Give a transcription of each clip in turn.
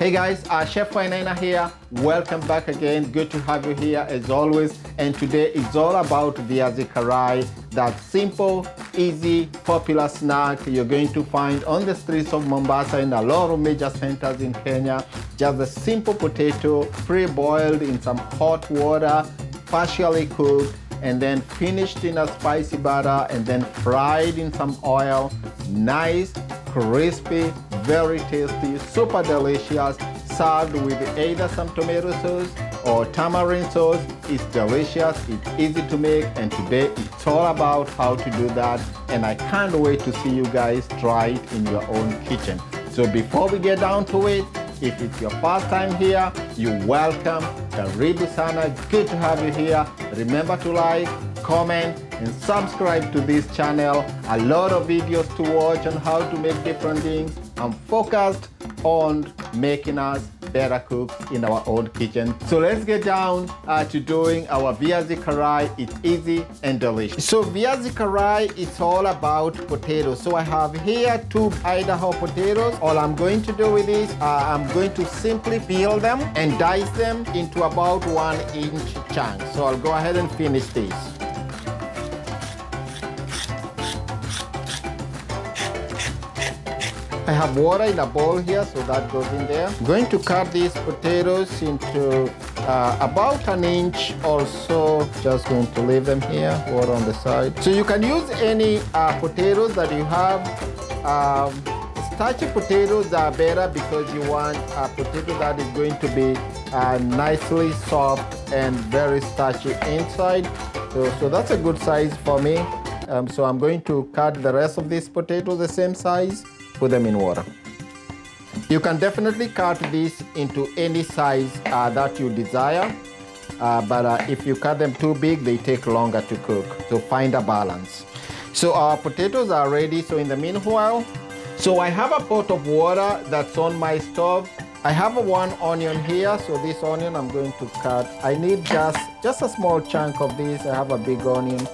Hey guys, Chef Wainaina here. Welcome back again. Good to have you here as always. And today it's all about Viazi Karai, that simple, easy, popular snack you're going to find on the streets of Mombasa and a lot of major centers in Kenya. Just a simple potato, pre-boiled in some hot water, partially cooked, and then finished in a spicy butter and then fried in some oil. Nice, crispy, very tasty, super delicious, served with either some tomato sauce or tamarind sauce. It's delicious, it's easy to make, and today it's all about how to do that, and I can't wait to see you guys try it in your own kitchen. So before we get down to it, if it's your first time here, you're welcome. Karibu sana, good to have you here. Remember to like, comment, and subscribe to this channel. A lot of videos to watch on how to make different things. I'm focused on making us better cooks in our own kitchen. So let's get down to doing our Viazi Karai. It's easy and delicious. So Viazi Karai, it's all about potatoes. So I have here 2 Idaho potatoes. All I'm going to do with this, I'm going to simply peel them and dice them into about 1-inch chunks. So I'll go ahead and finish this. I have water in a bowl here, so that goes in there. I'm going to cut these potatoes into about 1 inch or so. Just going to leave them here, water on the side. So you can use any potatoes that you have. Starchy potatoes are better because you want a potato that is going to be nicely soft and very starchy inside. So that's a good size for me. So I'm going to cut the rest of these potatoes the same size. Put them in water. You can definitely cut this into any size that you desire, but if you cut them too big, they take longer to cook. So find a balance. So our potatoes are ready. So in the meanwhile, so I have a pot of water that's on my stove. I have 1 onion here. So this onion I'm going to cut. I need just a small chunk of this. I have a big onion.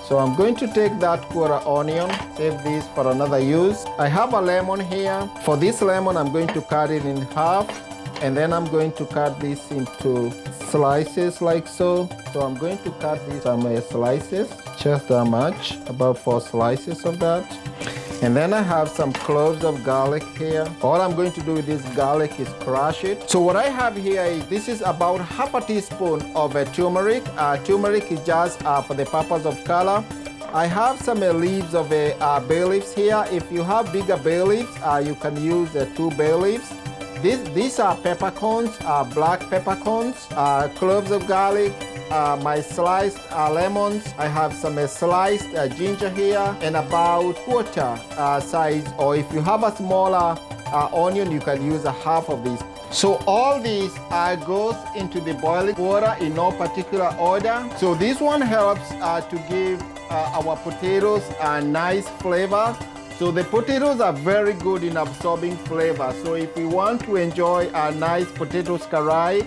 So I'm going to take that 1/4 onion, save this for another use. I have a lemon here. For this lemon, I'm going to cut it in half, and then I'm going to cut this into slices like so. So I'm going to cut these some slices, just that much, about 4 slices of that. And then I have some cloves of garlic here. All I'm going to do with this garlic is crush it. So what I have here is, this is about 1/2 teaspoon of turmeric. Turmeric is just for the purpose of color. I have some leaves of bay leaves here. If you have bigger bay leaves, you can use 2 bay leaves. These are peppercorns, black peppercorns, cloves of garlic, my sliced lemons. I have some sliced ginger here, and about 1/4 size, or if you have a smaller onion, you can use 1/2 of these. So all these goes into the boiling water in no particular order. So this one helps to give our potatoes a nice flavor. So the potatoes are very good in absorbing flavor. So if we want to enjoy a nice potatoes karai,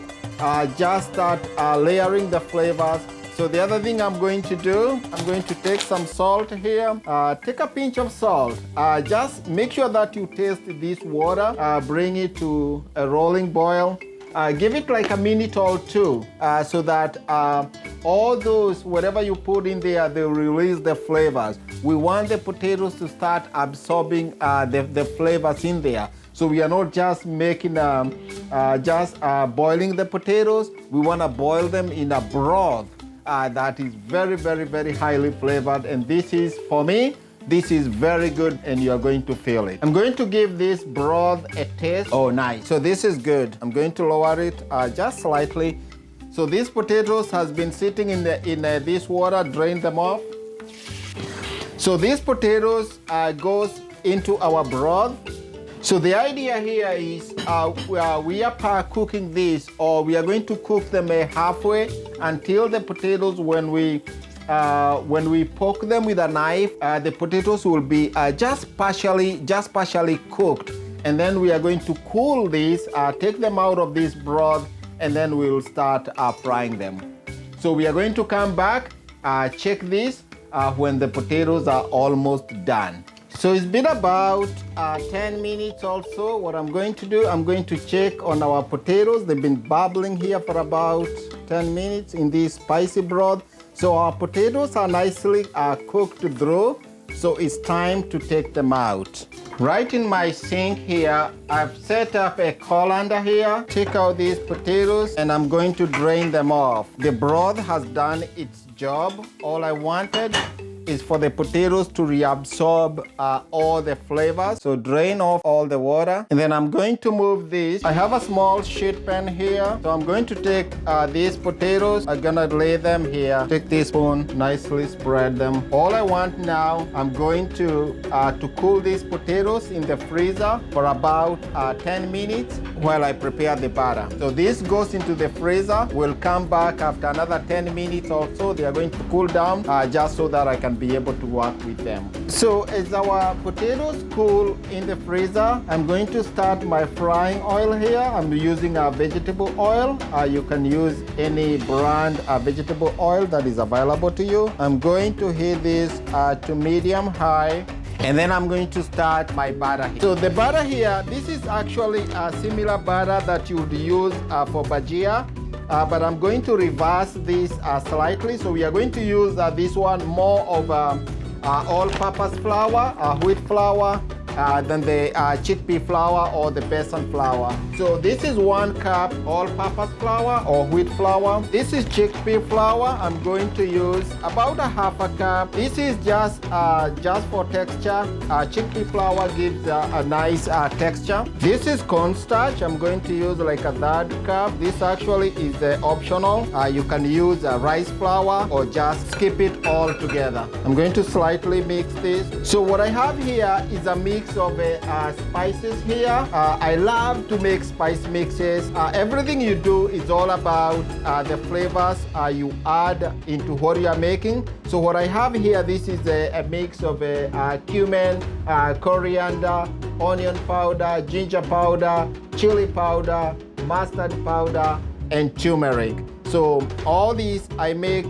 just start layering the flavors. So the other thing I'm going to do, I'm going to take some salt here. Take a pinch of salt. Just make sure that you taste this water. Bring it to a rolling boil. Give it like a minute or 2 so that all those, whatever you put in there, they release the flavors. We want the potatoes to start absorbing the flavors in there. So we are not just making, boiling the potatoes. We want to boil them in a broth that is very, very, very highly flavored. And this is, for me, this is very good, and you're going to feel it. I'm going to give this broth a taste. Oh, nice. So this is good. I'm going to lower it just slightly. So these potatoes has been sitting in this water. Drain them off. So these potatoes goes into our broth. So the idea here is we are cooking this, or we are going to cook them halfway until the potatoes, when we poke them with a knife, the potatoes will be just partially cooked. And then we are going to cool these, take them out of this broth, and then we'll start frying them. So we are going to come back, check this when the potatoes are almost done. So it's been about 10 minutes or so. What I'm going to do, I'm going to check on our potatoes. They've been bubbling here for about 10 minutes in this spicy broth. So our potatoes are nicely cooked through. So it's time to take them out. Right in my sink here, I've set up a colander here. Take out these potatoes and I'm going to drain them off. The broth has done its job. All I wanted is for the potatoes to reabsorb all the flavors. So drain off all the water. And then I'm going to move this. I have a small sheet pan here. So I'm going to take these potatoes. I'm gonna lay them here. Take this spoon, nicely spread them. All I want now, I'm going to cool these potatoes in the freezer for about 10 minutes while I prepare the batter. So this goes into the freezer. We'll come back after another 10 minutes or so. They are going to cool down just so that I can be able to work with them. So as our potatoes cool in the freezer, I'm going to start my frying oil here. I'm using a vegetable oil. You can use any brand vegetable oil that is available to you. I'm going to heat this to medium high. And then I'm going to start my batter here. So the batter here, this is actually a similar batter that you would use for bhajia. But I'm going to reverse this slightly. So we are going to use this one more of all-purpose flour, wheat flour, than the chickpea flour or the besan flour. So this is 1 cup all-purpose flour or wheat flour. This is chickpea flour. I'm going to use about a half a cup. This is just for texture. Chickpea flour gives a nice texture. This is cornstarch. I'm going to use like a 1/3 cup. This actually is optional. You can use rice flour or just skip it all together. I'm going to slightly mix this. So what I have here is a mix of spices here. I love to make spice mixes. Everything you do is all about the flavors you add into what you are making. So what I have here, this is a mix of cumin, coriander, onion powder, ginger powder, chili powder, mustard powder, and turmeric. So all these, I make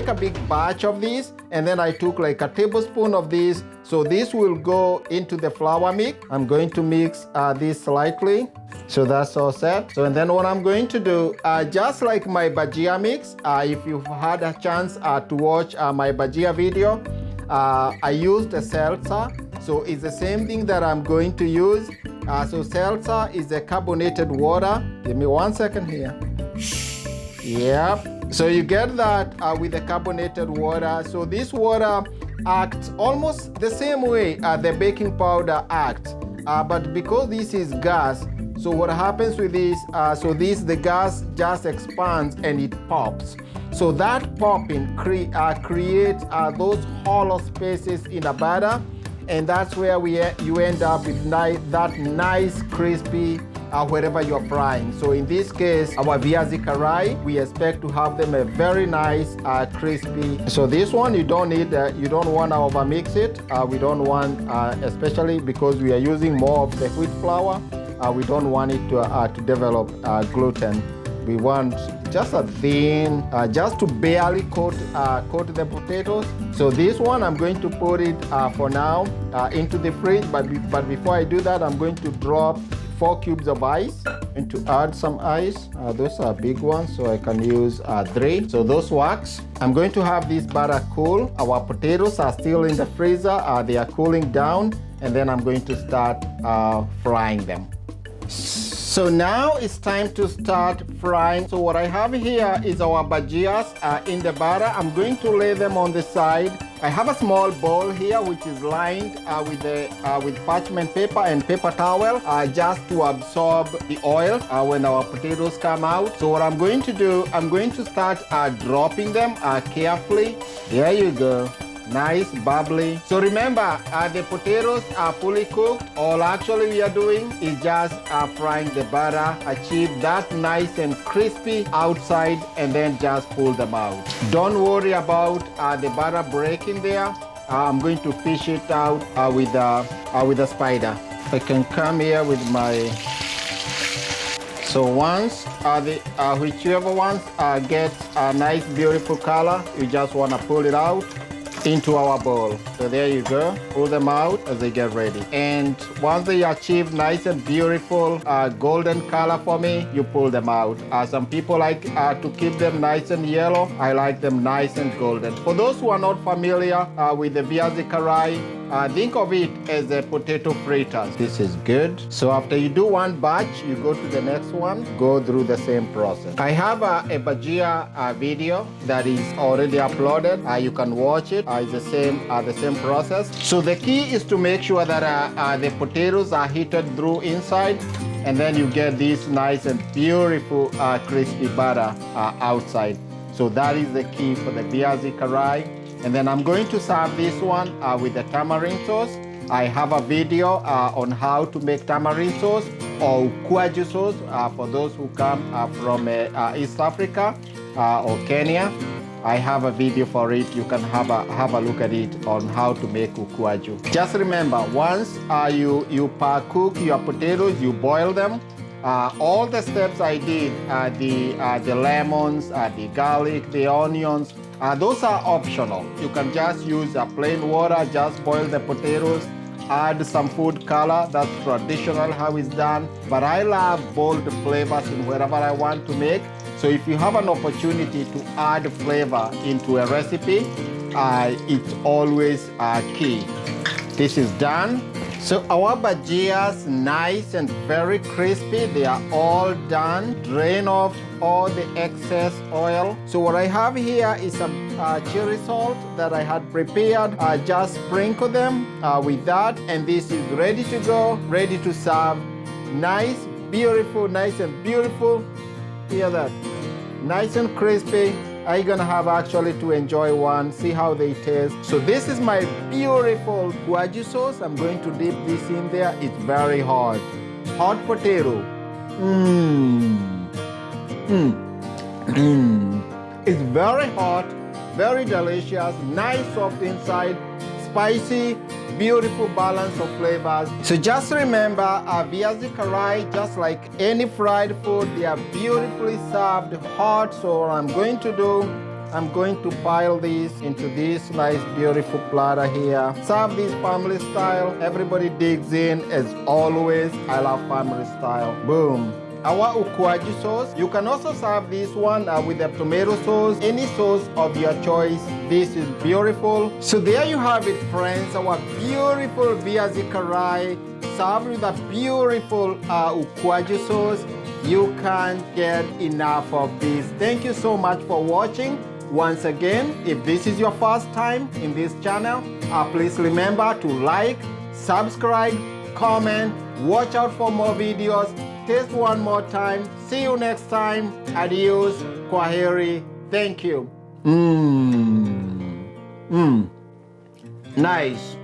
a big batch of these, and then I took like a tablespoon of this. So this will go into the flour mix. I'm going to mix this slightly. So that's all set. So and then what I'm going to do, just like my bhajia mix, if you've had a chance to watch my bhajia video, I used a salsa. So it's the same thing that I'm going to use. So salsa is a carbonated water. Give me 1 second here. Yep. So you get that with the carbonated water. So this water acts almost the same way the baking powder acts. But because this is gas, so what happens with this, the gas just expands and it pops. So that popping creates those hollow spaces in the batter. And that's where you end up with that nice crispy wherever you're frying. So in this case, our Viazi Karai, we expect to have them a very nice crispy. So this one, you don't want to over mix it. We don't want, especially because we are using more of the wheat flour, we don't want it to develop gluten. We want just a thin, just to barely coat the potatoes. So this one, I'm going to put it for now into the fridge. But before I do that, I'm going to drop 4 cubes of ice and to add some ice. Those are big ones, so I can use 3. So those works. I'm going to have this batter cool. Our potatoes are still in the freezer. They are cooling down, and then I'm going to start frying them. So now it's time to start frying. So what I have here is our bhajias in the batter. I'm going to lay them on the side. I have a small bowl here which is lined with parchment paper and paper towel just to absorb the oil when our potatoes come out. So what I'm going to do, I'm going to start dropping them carefully. There you go. Nice, bubbly. So remember, the potatoes are fully cooked. All actually we are doing is just frying the batter, achieve that nice and crispy outside, and then just pull them out. Don't worry about the batter breaking there. I'm going to fish it out with a spider. I can come here with my... So once whichever ones get a nice beautiful color, you just want to pull it out. into our bowl. So there you go. Pull them out as they get ready. And once they achieve nice and beautiful golden color for me, you pull them out. Some people like to keep them nice and yellow. I like them nice and golden. For those who are not familiar with the Viazi Karai, think of it as a potato fritters. This is good. So after you do one batch, you go to the next one, go through the same process. I have a bajia video that is already uploaded. You can watch it. It's the same process. So the key is to make sure that the potatoes are heated through inside, and then you get this nice and beautiful crispy butter outside. So that is the key for the Viazi Karai. And then I'm going to serve this one with the tamarind sauce. I have a video on how to make tamarind sauce or ukwaju sauce for those who come from East Africa or Kenya. I have a video for it. You can have a look at it on how to make ukwaju. Just remember, once you cook your potatoes, you boil them. All the steps I did, the lemons, the garlic, the onions, those are optional. You can just use plain water, just boil the potatoes, add some food color. That's traditional how it's done. But I love bold flavors in whatever I want to make. So if you have an opportunity to add flavor into a recipe, it's always key. This is done. So our bajias, nice and very crispy. They are all done. Drain off all the excess oil. So what I have here is some chili salt that I had prepared. Just sprinkle them with that, and this is ready to go, ready to serve. Nice, beautiful, nice and beautiful. Hear that? Nice and crispy. Are you gonna have actually to enjoy one, see how they taste. So this is my beautiful ukwaju sauce. I'm going to dip this in there. It's very hot. Hot potato. It's very hot, very delicious, nice soft inside, spicy, beautiful balance of flavors. So just remember, Viazi Karai, just like any fried food, they are beautifully served hot. So what I'm going to do, I'm going to pile these into this nice beautiful platter here. Serve this family style. Everybody digs in as always. I love family style. Boom. Our ukwaju sauce. You can also serve this one with a tomato sauce, any sauce of your choice. This is beautiful. So there you have it, friends. Our beautiful Viazi Karai served with a beautiful ukwaju sauce. You can't get enough of this. Thank you so much for watching. Once again, if this is your first time in this channel, please remember to like, subscribe, comment, watch out for more videos. Taste one more time. See you next time. Adios. Kwaheri. Thank you. Nice.